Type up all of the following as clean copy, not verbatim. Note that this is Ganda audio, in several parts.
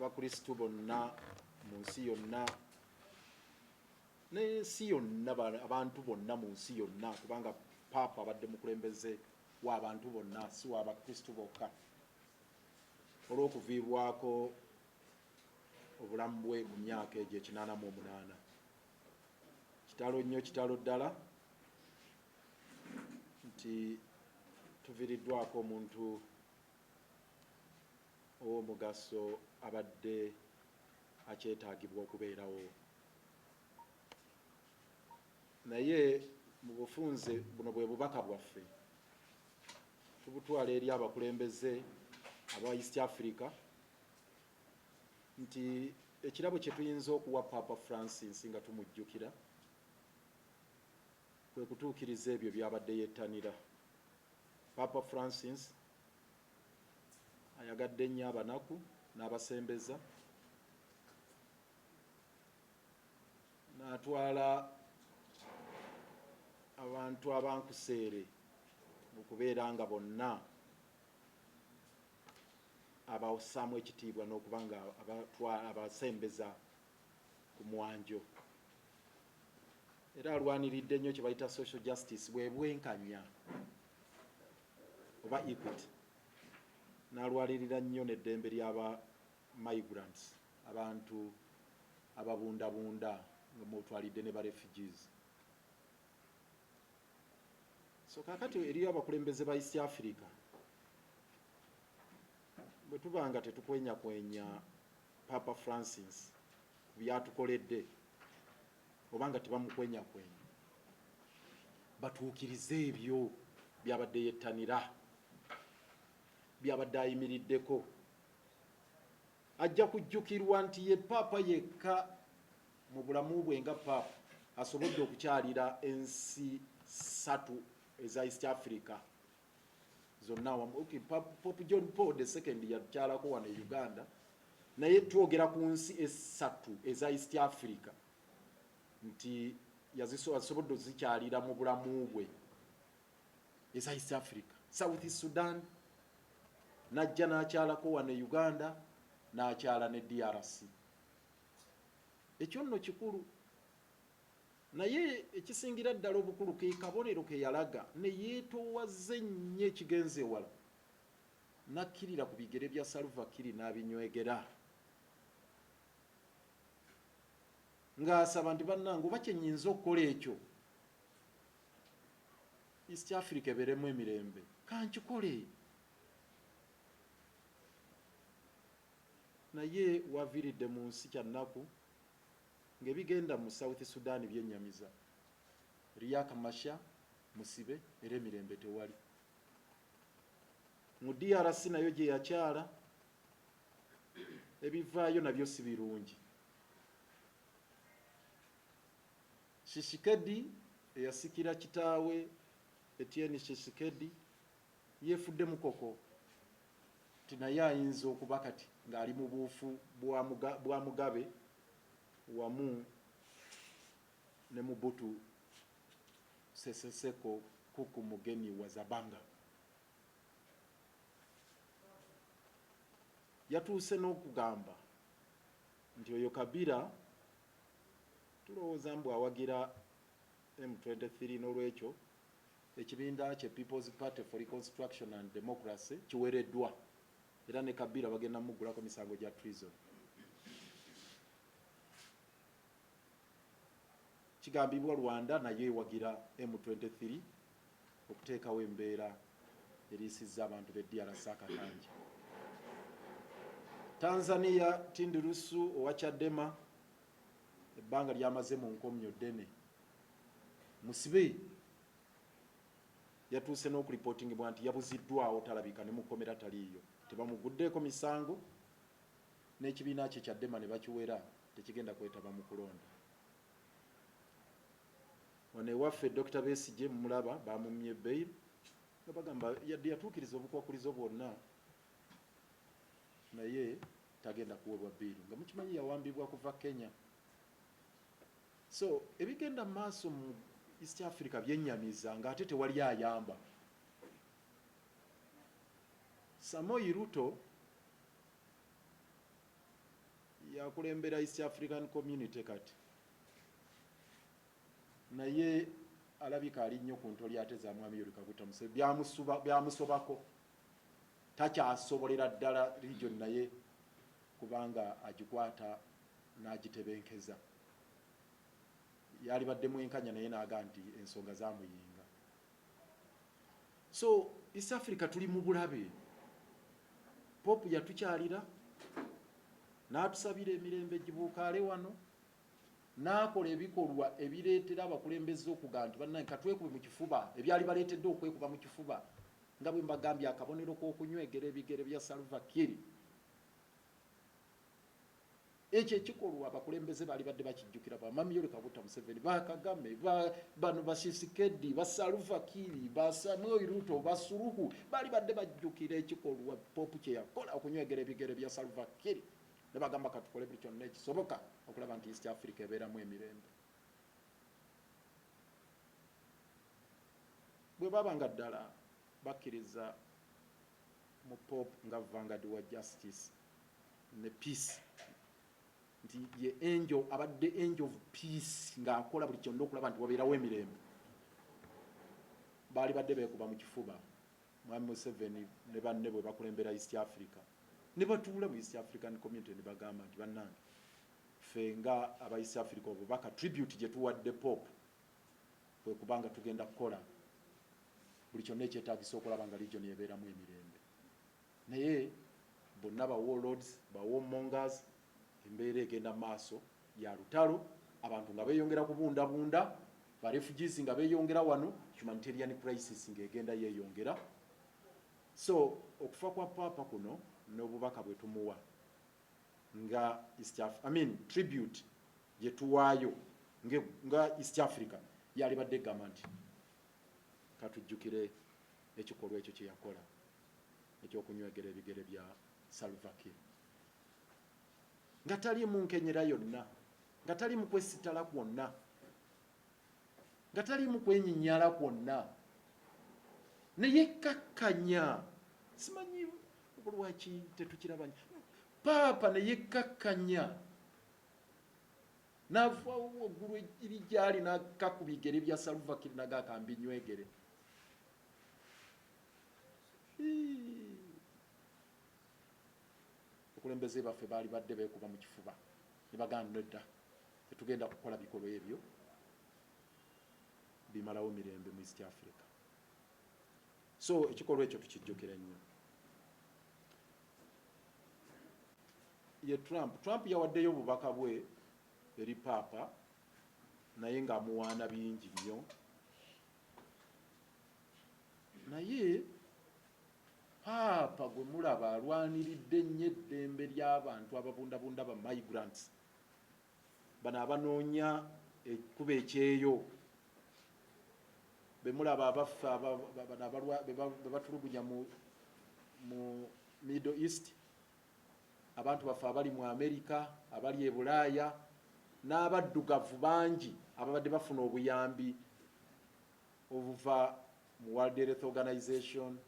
abakristu bonna mu nsi yonna n'ensi yonna abantu bonna mu nsi yonna kubanga paapa abadde mukulembeze w'abantu bonna si w'abakristu bokka olw'okuviibwako obulamu bwe mu myaka egyo 88 kitalo nnyo kitalo ddala nti tuviiriddwako omuntu ow'omugaso abadde akyetaagibwa okubeerawo naye mu bufunze buno bwe bubaka bwaffe tubutwala eri abakulembeze aba East Africa nti ekirabo kye tuyinza okuwa Papa Francis nga tumujjukira kwe kutuukiriza ebyo byabadde yettanira. Papa Francis ayagadde nnyo abanaku n'abasembeza n'atwala abantu abankuseere okubeera nga bonna abawusaamu ekitiibwa n'okuba nga abasembeza ku mwanjo era alwaniridde nnyo kye bayita social justice bwe bwenkanya oba equity n'alwalirira nnyo n'eddembe ly'aba migrants abantu ababundabunda nga mutwalidde ne ba refugees. So kakati eriyo abakulembeze ba East Africa bwe tuba nga tetukwenyakwenya Papa Francis byatukoledde oba nga tebamukwenyakwenya batuukirize ebyo byabadde yettanira byabadde ayimiriddeko. Ajja kujjukirwa nti ye Papa yekka mu bulamu bwe nga Papa asobodde okukyalira ensi 3 eza East Africa zonna wamu. Pope John Paul II yakyalako wano e Uganda naye twogera ku nsi 3 eza East Africa nti asobodde ozikyalira mu bulamu bwe eza East Africa. South Sudan najja n'akyalako wano e Uganda n'akyala ne DRC. Ekyo nno kikulu naye ekisingira ddala obukulu ke kabonero ke yalaga ne yeetoowaze nnyo ekigenze ewala n'akkirira ku bigere bya Salva Kiir n'abinywegera ng'asaba nti bannange oba kye nnyinza okukola ekyo East Africa ebeeremu emirembe kankikole. Naye waviiridde mu nsi kyannaku ng'ebigenda mu South Sudan byennyamiza Riek Machar musibe era emirembe tewali. Mu DRC nayo gye yakyala ebivaayo nabyo si birungi. Tshisekedi eyasikira kitaawe Etienne Tshisekedi yeefudde mukoko ti naye ayinza okuba kati ng'ali mu buufu bwa Mugabe wamu ne Mobutu Sese Seko Kuku Mugeni wa Zabanga. Yatuuse n'okugamba nti oyo Kabila tulowooza mbu awagira M23 n'olwekyo ekibinda kye People's Party for Reconstruction and Democracy kiwereddwa era ne Kabila bagenda muggulako misango gya treason. Kigambibwa Rwanda naye ewagira M23 okuteekawo embeera eriisizza abantu be DRC akakanja. Tanzania Tundu Lissu owa Chadema ebbanga lyamaze mu nkomyo ddene musibe yatuuse n'okuripotingibwa nti yabuziddwawo talabika ne mukomera taliiyo tebamuguddeeko misango n'ekibiina kye Chadema ne bakiwera tekigenda kwetaba mu kulonda. Wano ewaffe Dr. Besigye mulaba bamumye bail nga bagamba yatuukiriza obukwakkulizo bwonna naye tagenda kuweebwa bail nga mukimanyi yawambibwa kuva Kenya. So ebigenda maaso mu East Africa byennyamiza ng'ate tewali ayamba. Samoei Ruto yakulembera East African Community kati naye alabika ali nnyo ku ntoli ate za mwami Yoweri Kaguta Museveni byamusobako takyasobolera ddala region naye kubanga agikwata n'agitebenkeza yali baddemu enkanya naye n'aga nti ensonga zamuyinga. So East Africa tuli mu bulabe. Pope yatukyalira n'atusabira emirembe gibuukaale wano n'akola ebikolwa ebireetera abakulembeze okuga nti bannange katwekube mu kifuba ebyali baleetedde okwekuba mu kifuba nga bwe mbagambye akabonero k'okunywegera ebigere bya Salva Kiir. Ekyo ekikolwa abakulembeze baali badde bakijjukira bamami Yoweri Kaguta Museveni, ba Kagame, bano Tshisekedi, ba Salva Kiir, ba Samuel Ruto, ba Suluhu baali badde bajjukira ekikolwa Pope kye yakola okunywegera ebigere bya Salva Kiir. Ne bagamba katukole buli kyonna ekisoboka okulaba nti East Africa ebeeramu emirembe. Bwe babanga ddala bakkiriza mu Pope nga vanguard wa justice ne peace nti ye angel abadde angel of peace ng'akola buli kyonna okulaba nti wabeerawo emirembe, baali badde beekuba mu kifuba mwami Museveni ne banne bwe bakulembera East Africa ne batuula mu East African Community ne bagamba nti bannange ffe nga aba East Africa obubaka tribute gye tuwadde Pope bwe kubanga tugenda kukola buli kyonna ekyetaagisa okulaba nga region ebeeramu emirembe. Naye bonna ba warlords ba warmongers embeera egenda maaso ya lutalo, abantu nga beeyongera kubundabunda, ba refugees nga beeyongera wano, humanitarian crisis ng'egenda yeeyongera. So okufa kwa Papa kuno n'obubaka bwe tumuwa nga tribute gye tuwaayo nga East Africa yali badde egamba nti katujjukire ekikolwa ekyo kye yakola ekyokunywegera ebigere bya Salva Kiir, nga tali mu nkenyera yonna, nga tali mu kwesitala kwonna, nga tali mu kwenyinyala kwonna, ne yekkakkanya. Simanyi lwaki tetukirabanya Papa ne yekkakkanya n'avaawo waggulu erigyali n'akka ku bigere bya Salva Kiir n'agakamba nywegere. Okulembeze baffe baali badde beekuba mu kifuba ne bagamba nedda tetugenda kukola bikolwa ebyo bimalawo mirembe mu East Africa. So ekikolwa ekyo tukijjukira nnyo. Ye Trump yawaddeyo obubaka bwe eri Papa naye ng'amuwaana bingi nnyo, naye Papa gwe mulaba alwaniridde nnyo eddembe ly'abantu ababundabunda ba migrants bano abanoonya ekkuba ekyeyo, be mulaba abaffe be batulugunya mu Middle East, abantu baffe abali mu Amerika, abali e Bulaaya, n'abaddugavu bangi ababadde bafuna obuyambi obuva mu World Health Organization,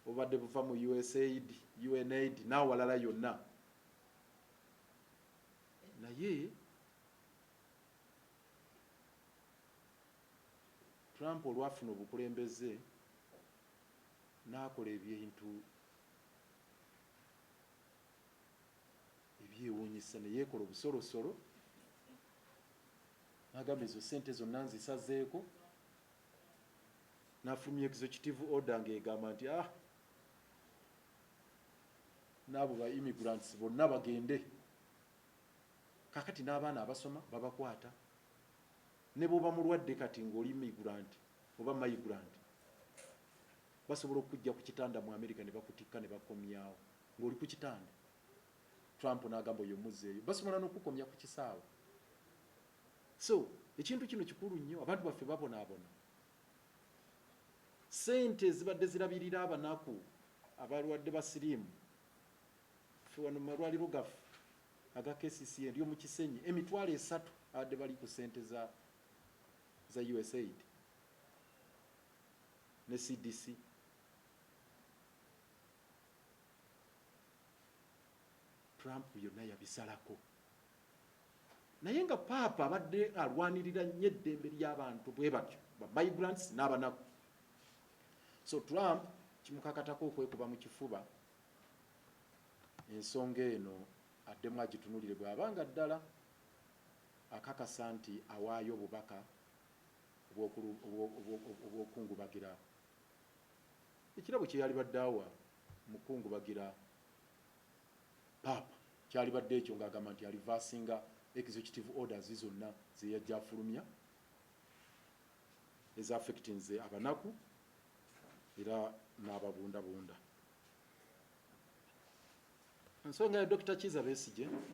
obadde buva mu UNAID n'awalala yonna. Naye Trump olwafuna obukulembeze n'akola ebintu ebyewuunyisa, ne yeekola obusolosolo n'agamba ezo ssente zonna nzisazeeko, n'afulumya executive order ng'egamba nti n'abo ba immigrants bonna bagende. Kakati n'abaana abasoma babakwata, ne bw'oba mulwadde kati ng'oli migrant oba migrant basobola okujja ku kitanda mu America ne bakutikka ne bakomyawo ng'oli ku kitanda. Trump n'agamba oyo muzzeeyo, basobola n'okukomya ku kisaawe. So ekintu kino kikulu nnyo, abantu baffe babonaabona. Ssente zibadde zirabirira abanaku abalwadde basiriimu ffe wano mu malwaliro gaffe aga KCCA ndi mu Kisenyi emitwalo 3 abadde bali ku ssente za USAID ne CDC. Trump yonna yabisalako naye nga paapa abadde alwanirira nnyo eddembe ly'abantu bwe batyo ba migrants n'abanaku. So Trump kimukakatako okwekuba mu kifuba ensonga eno addemu agitunulire bw'abanga ddala akakasa nti awaayo obubaka obw'okungubagira ekirabo kye yali badde awa mu kungubagira paapa kyali badde ekyo ng'agamba nti alivasinga executive orders zonna ze yajja afulumya ezaffectinze abanaku era n'ababundabunda. Ensonga ya Dr. Kizza Besigye